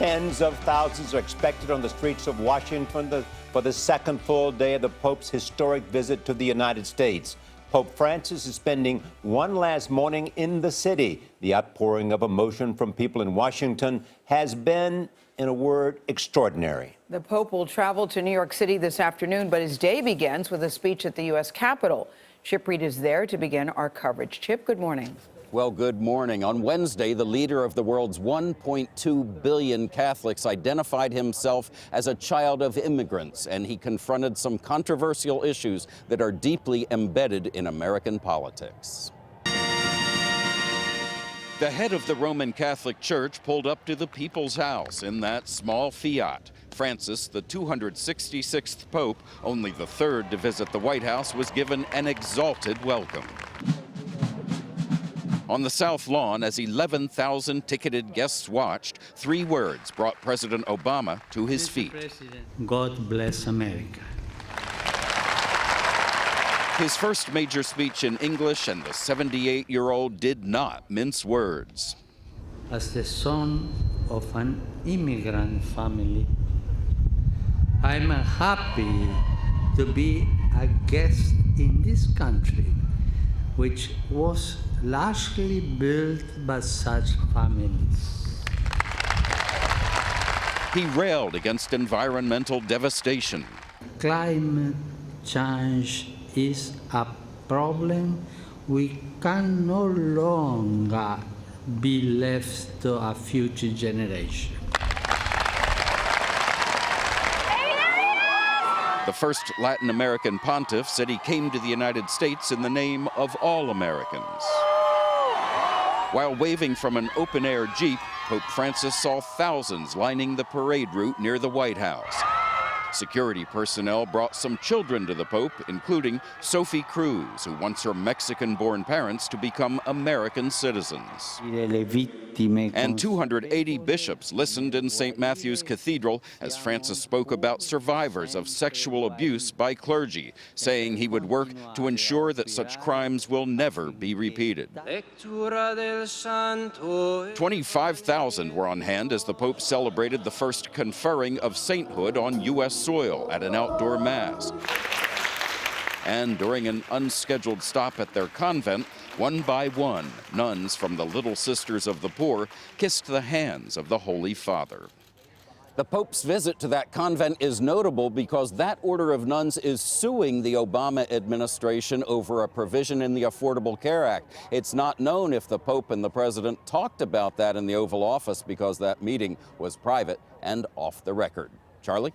Tens of thousands are expected on the streets of Washington for the second full day of the Pope's historic visit to the United States. Pope Francis is spending one last morning in the city. The outpouring of emotion from people in Washington has been, in a word, extraordinary. The Pope will travel to New York City this afternoon, but his day begins with a speech at the U.S. Capitol. Chip Reid is there to begin our coverage. Chip, good morning. Well, good morning. On Wednesday, the leader of the world's 1.2 billion Catholics identified himself as a child of immigrants, and he confronted some controversial issues that are deeply embedded in American politics. The head of the Roman Catholic Church pulled up to the People's House in that small Fiat. Francis, the 266th Pope, only the third to visit the White House, was given an exalted welcome. On the South Lawn, as 11,000 ticketed guests watched, three words brought President Obama to his feet. God bless America. His first major speech in English, and the 78-year-old did not mince words. As the son of an immigrant family, I'm happy to be a guest in this country, which was largely built by such families. He railed against environmental devastation. Climate change is a problem we can no longer be left to a future generation. The first Latin American pontiff said he came to the United States in the name of all Americans. While waving from an open-air Jeep, Pope Francis saw thousands lining the parade route near the White House. Security personnel brought some children to the Pope, including Sophie Cruz, who wants her Mexican-born parents to become American citizens. And 280 bishops listened in St. Matthew's Cathedral as Francis spoke about survivors of sexual abuse by clergy, saying he would work to ensure that such crimes will never be repeated. 25,000 were on hand as the Pope celebrated the first conferring of sainthood on U.S. soil at an outdoor mass. And during an unscheduled stop at their convent, one by one, nuns from the Little Sisters of the Poor kissed the hands of the Holy Father. The Pope's visit to that convent is notable because that order of nuns is suing the Obama administration over a provision in the Affordable Care Act. It's not known if the Pope and the President talked about that in the Oval Office because that meeting was private and off the record. Charlie?